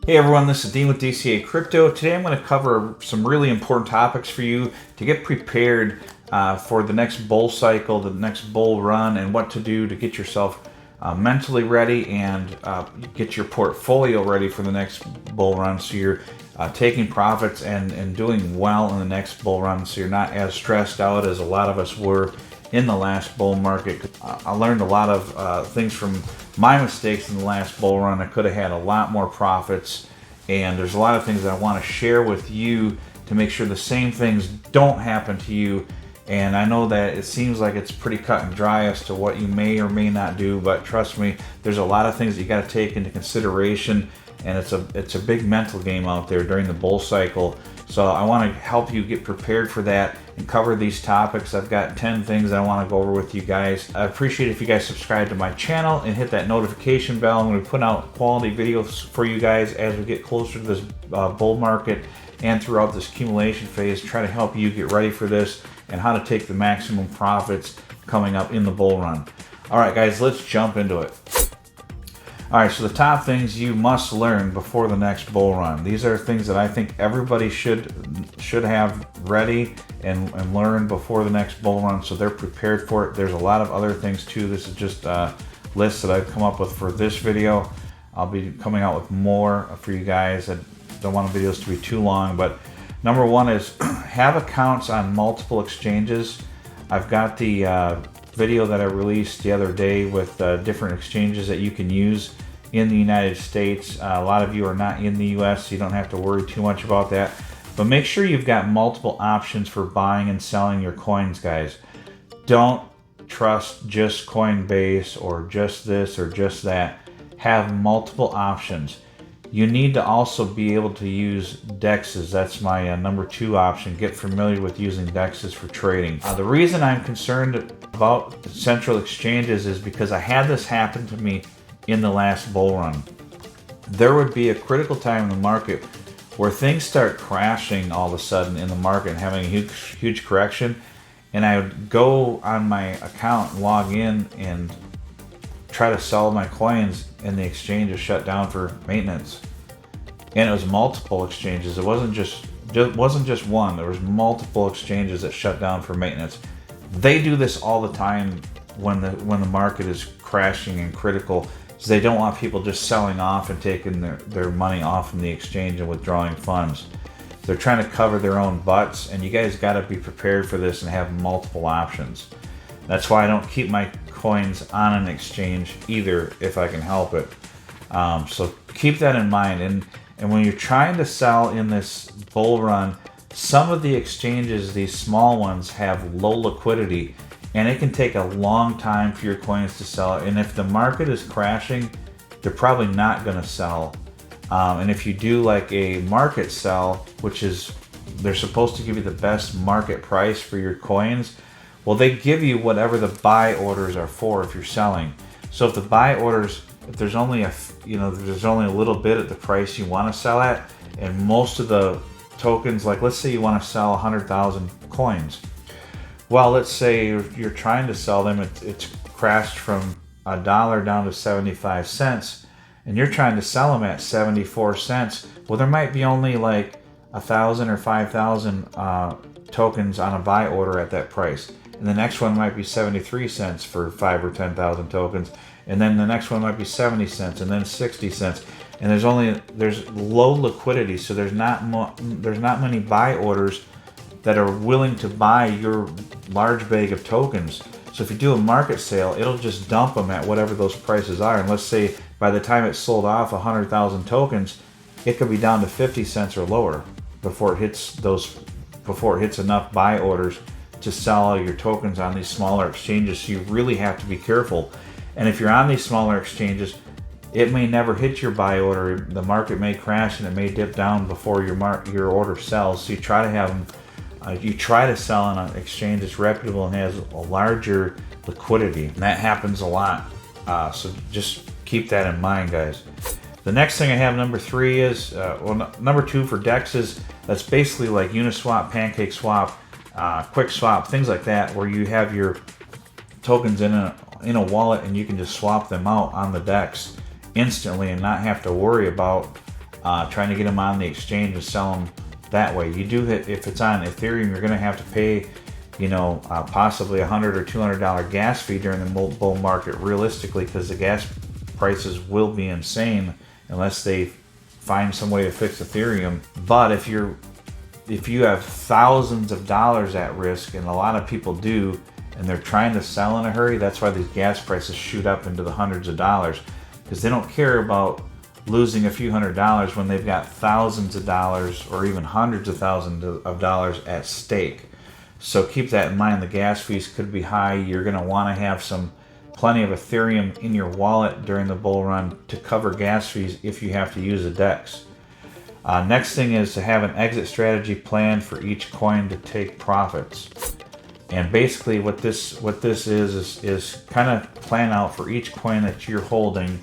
Hey everyone, this is Dean with DCA Crypto. Today I'm going to cover some really important topics for you to get prepared for the next bull cycle, the next bull run, and what to do to get yourself mentally ready and get your portfolio ready for the next bull run, so you're taking profits and doing well in the next bull run, so you're not as stressed out as a lot of us were in the last bull market. I learned a lot of things from my mistakes in the last bull run. I could have had a lot more profits, and there's a lot of things that I want to share with you to make sure the same things don't happen to you. And I know that it seems like it's pretty cut and dry as to what you may or may not do, but trust me, there's a lot of things that you got to take into consideration, and it's a big mental game out there during the bull cycle. So I want to help you get prepared for that and cover these topics. I've got 10 things I want to go over with you guys. I appreciate if you guys subscribe to my channel and hit that notification bell. I'm going to put out quality videos for you guys as we get closer to this bull market and throughout this accumulation phase. Try to help you get ready for this and how to take the maximum profits coming up in the bull run. All right, guys, let's jump into it. All right, so the top things you must learn before the next bull run. These are things that I think everybody should have ready and learn before the next bull run, so they're prepared for it. There's a lot of other things too. This is just a list that I've come up with for this video. I'll be coming out with more for you guys. I don't want the videos to be too long, but number one is have accounts on multiple exchanges. I've got the video that I released the other day with different exchanges that you can use in the United States. A lot of you are not in the US, so you don't have to worry too much about that. But make sure you've got multiple options for buying and selling your coins, guys. Don't trust just Coinbase or just this or just that. Have multiple options. You need to also be able to use DEXs. That's my number 2 option. Get familiar with using DEXs for trading. The reason I'm concerned about central exchanges is because I had this happen to me in the last bull run. There would be a critical time in the market where things start crashing all of a sudden in the market and having a huge correction, and I would go on my account and log in and try to sell my coins, and the exchange is shut down for maintenance. And it was multiple exchanges. It wasn't just one. There was multiple exchanges that shut down for maintenance. They do this all the time when the market is crashing and critical. So they don't want people just selling off and taking their money off from the exchange and withdrawing funds. They're trying to cover their own butts, and you guys got to be prepared for this and have multiple options. That's why I don't keep my coins on an exchange either if I can help it. So keep that in mind. And when you're trying to sell in this bull run, some of the exchanges, these small ones, have low liquidity, and it can take a long time for your coins to sell. And if the market is crashing, they're probably not going to sell. And if you do like a market sell, which is they're supposed to give you the best market price for your coins, well, they give you whatever the buy orders are for if you're selling. So if the buy orders, if there's only there's only a little bit at the price you want to sell at, and most of the tokens, like let's say you want to sell 100,000 coins. Well, let's say you're trying to sell them, it's crashed from $1 down to 75 cents, and you're trying to sell them at 74 cents. Well, there might be only like 1,000 or 5,000 tokens on a buy order at that price. And the next one might be 73 cents for 5 or 10,000 tokens. And then the next one might be 70 cents and then 60 cents. And there's low liquidity, so there's not many buy orders that are willing to buy your large bag of tokens. So if you do a market sale, it'll just dump them at whatever those prices are. And let's say by the time it's sold off 100,000 tokens, it could be down to 50 cents or lower before it hits enough buy orders to sell all your tokens on these smaller exchanges. So you really have to be careful. And if you're on these smaller exchanges, it may never hit your buy order. The market may crash and it may dip down before your order sells. So you try to have them. You try to sell on an exchange that's reputable and has a larger liquidity. And that happens a lot. So just keep that in mind, guys. The next thing I have, number 3, is number 2 for DEXs. That's basically like Uniswap, PancakeSwap, QuickSwap, things like that, where you have your tokens in a wallet and you can just swap them out on the DEX instantly and not have to worry about trying to get them on the exchange and sell them that way. You do hit, if it's on Ethereum, you're going to have to pay, possibly $100 or $200 gas fee during the bull market, realistically, because the gas prices will be insane unless they find some way to fix Ethereum. But if you have thousands of dollars at risk, and a lot of people do, and they're trying to sell in a hurry, that's why these gas prices shoot up into the hundreds of dollars, because they don't care about losing a few $100s when they've got thousands of dollars or even hundreds of thousands of dollars at stake. So keep that in mind. The gas fees could be high. You're going to want to have plenty of Ethereum in your wallet during the bull run to cover gas fees if you have to use a DEX. Next thing is to have an exit strategy plan for each coin to take profits. And basically what this is kind of plan out for each coin that you're holding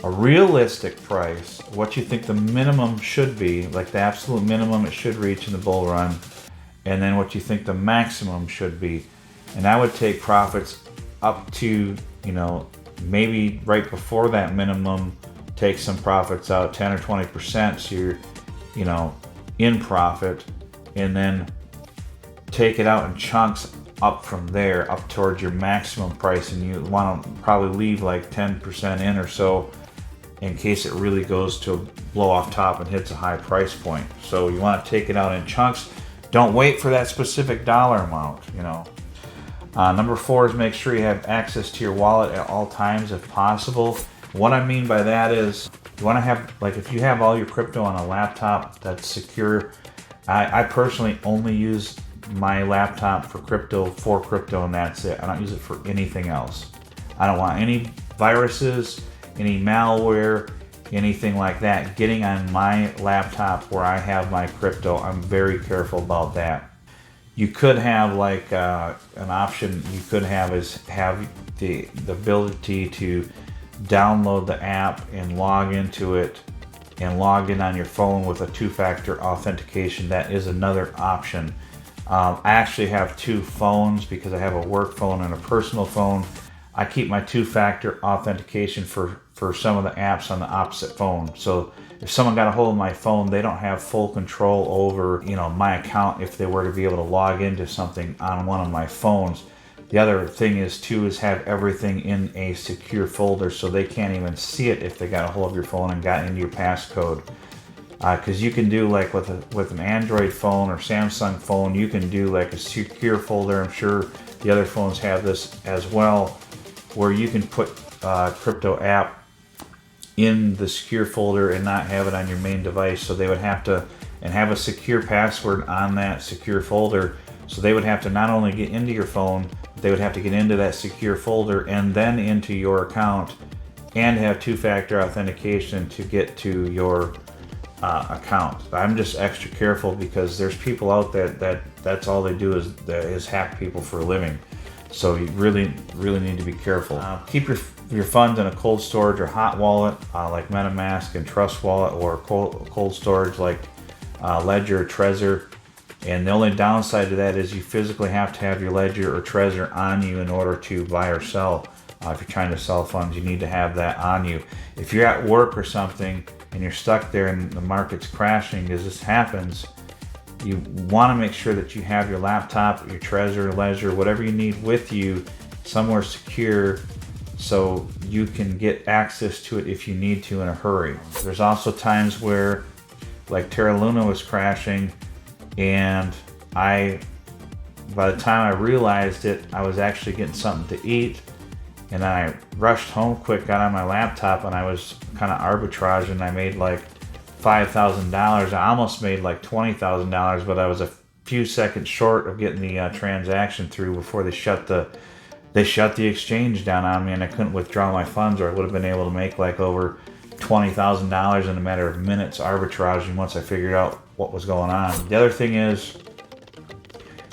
a realistic price, what you think the minimum should be, like the absolute minimum it should reach in the bull run, and then what you think the maximum should be. And I would take profits up to, maybe right before that minimum, take some profits out, 10 or 20%, so you're, in profit, and then take it out in chunks up from there, up towards your maximum price, and you want to probably leave like 10% in or so in case it really goes to blow off top and hits a high price point. So you want to take it out in chunks. Don't wait for that specific dollar amount, Number 4 is make sure you have access to your wallet at all times if possible. What I mean by that is you want to have, like, if you have all your crypto on a laptop that's secure, I personally only use my laptop for crypto, and that's it. I don't use it for anything else. I don't want any viruses, any malware, anything like that getting on my laptop where I have my crypto. I'm very careful about that. You could have like an option you could have is have the ability to download the app and log into it and log in on your phone with a two-factor authentication. That is another option. I actually have 2 phones because I have a work phone and a personal phone. I keep my two-factor authentication for some of the apps on the opposite phone. So if someone got a hold of my phone, they don't have full control over, my account if they were to be able to log into something on one of my phones. The other thing is have everything in a secure folder so they can't even see it if they got a hold of your phone and got into your passcode. Because you can do like with an Android phone or Samsung phone, you can do like a secure folder. I'm sure the other phones have this as well, where you can put crypto app in the secure folder and not have it on your main device. So they would have to have a secure password on that secure folder. So they would have to not only get into your phone, they would have to get into that secure folder and then into your account and have two-factor authentication to get to your account. I'm just extra careful because there's people out there that's all they do is hack people for a living. So you really need to be careful. Keep your funds in a cold storage or hot wallet like MetaMask and Trust Wallet, or cold storage like Ledger or Trezor. And the only downside to that is you physically have to have your Ledger or Trezor on you in order to buy or sell. If you're trying to sell funds, you need to have that on you. If you're at work or something and you're stuck there and the market's crashing, as this happens, you want to make sure that you have your laptop, your Trezor, Ledger, whatever you need with you somewhere secure so you can get access to it if you need to in a hurry. There's also times where, like Terra Luna was crashing, and by the time I realized it, I was actually getting something to eat, and then I rushed home quick, got on my laptop, and I was kind of arbitraging. I made like $5,000. I almost made like $20,000, but I was a few seconds short of getting the transaction through before they shut the exchange down on me, and I couldn't withdraw my funds, or I would have been able to make like over $20,000 in a matter of minutes arbitraging once I figured out what was going on. The other thing is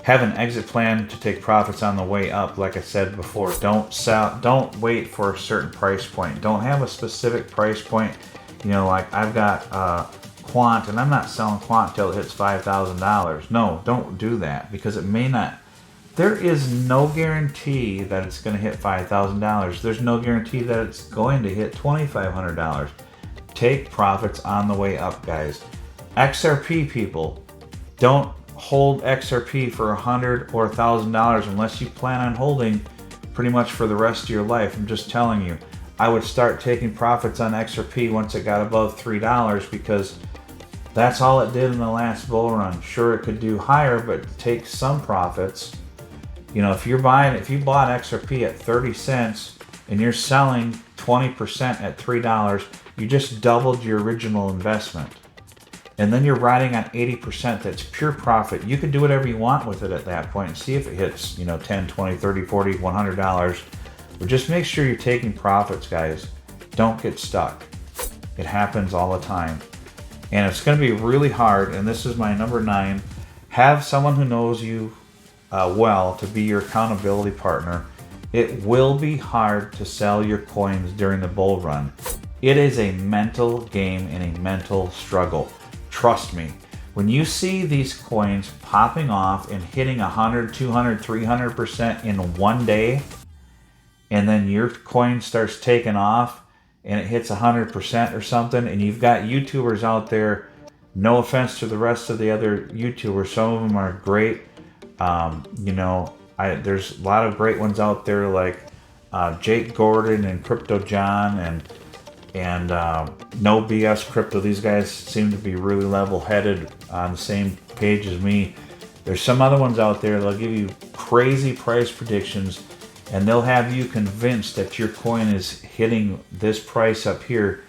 have an exit plan to take profits on the way up. Like I said before, don't wait for a certain price point. Don't have a specific price point. Like I've got Quant, and I'm not selling Quant till it hits $5,000. No, don't do that, because it may not. There is no guarantee that it's going to hit $5,000. There's no guarantee that it's going to hit $2,500. take profits on the way up, guys. XRP people, don't hold XRP for $100 or $1,000 unless you plan on holding pretty much for the rest of your life. I'm just telling you, I would start taking profits on XRP once it got above $3 because that's all it did in the last bull run. Sure, it could do higher, but take some profits. You know, if you bought XRP at 30 cents and you're selling 20% at $3, you just doubled your original investment. And then you're riding on 80%. That's pure profit. You can do whatever you want with it at that point and see if it hits, you know, 10, 20, 30, 40, $100. But just make sure you're taking profits, guys. Don't get stuck. It happens all the time. And it's going to be really hard, and this is my number 9. Have someone who knows you well to be your accountability partner. It will be hard to sell your coins during the bull run. It is a mental game and a mental struggle. Trust me. When you see these coins popping off and hitting 100, 200, 300% in one day, and then your coin starts taking off and it hits 100% or something, and you've got YouTubers out there, no offense to the rest of the other YouTubers, some of them are great. You know, there's a lot of great ones out there like Jake Gordon and Crypto John and No BS Crypto. These guys seem to be really level-headed on the same page as me. There's some other ones out there that'll give you crazy price predictions, and they'll have you convinced that your coin is hitting this price up here,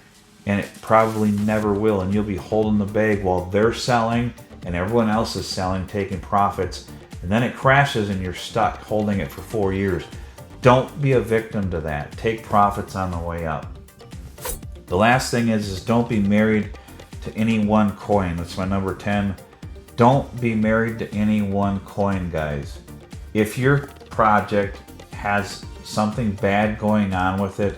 and it probably never will, and you'll be holding the bag while they're selling and everyone else is selling, taking profits, and then it crashes and you're stuck holding it for 4 years. Don't be a victim to that. Take profits on the way up. The last thing is don't be married to any one coin. That's my number 10. Don't be married to any one coin, guys. If your project has something bad going on with it,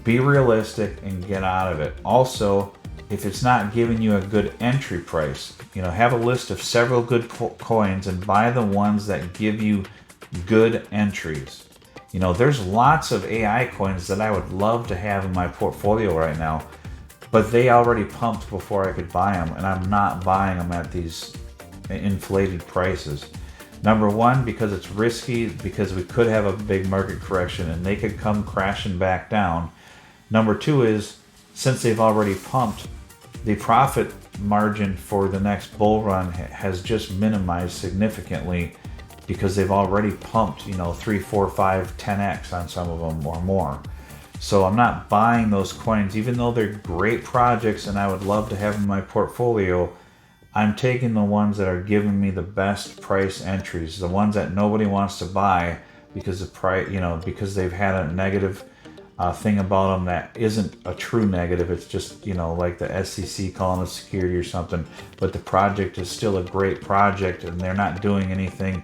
be realistic and get out of it. Also, if it's not giving you a good entry price, you know, have a list of several good coins and buy the ones that give you good entries. You know, there's lots of AI coins that I would love to have in my portfolio right now, but they already pumped before I could buy them, and I'm not buying them at these inflated prices. Number one, because it's risky, because we could have a big market correction and they could come crashing back down. Number two is, since they've already pumped, the profit margin for the next bull run has just minimized significantly because they've already pumped, you know, 3, 4, 5, 10x on some of them or more. So I'm not buying those coins, even though they're great projects and I would love to have in my portfolio. I'm taking the ones that are giving me the best price entries, the ones that nobody wants to buy because the price, you know, because they've had a negative thing about them that isn't a true negative. It's just, you know, like the SEC calling a security or something, but the project is still a great project and they're not doing anything,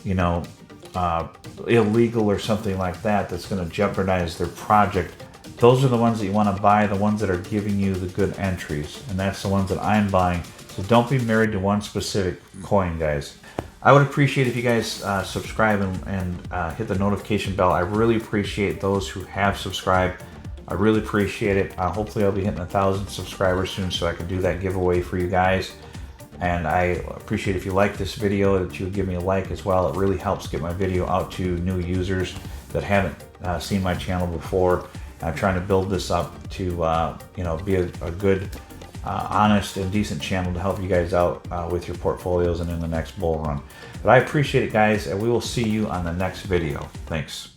you know, illegal or something like that that's going to jeopardize their project. Those are the ones that you want to buy, the ones that are giving you the good entries, and that's the ones that I'm buying. So don't be married to one specific coin, guys. I would appreciate if you guys subscribe and hit the notification bell. I really appreciate those who have subscribed. I really appreciate it. Hopefully I'll be hitting 1,000 subscribers soon so I can do that giveaway for you guys. And I appreciate if you like this video that you would give me a like as well. It really helps get my video out to new users that haven't seen my channel before. I'm trying to build this up to you know, be a good honest and decent channel to help you guys out with your portfolios and in the next bull run. But I appreciate it, guys, and we will see you on the next video. Thanks.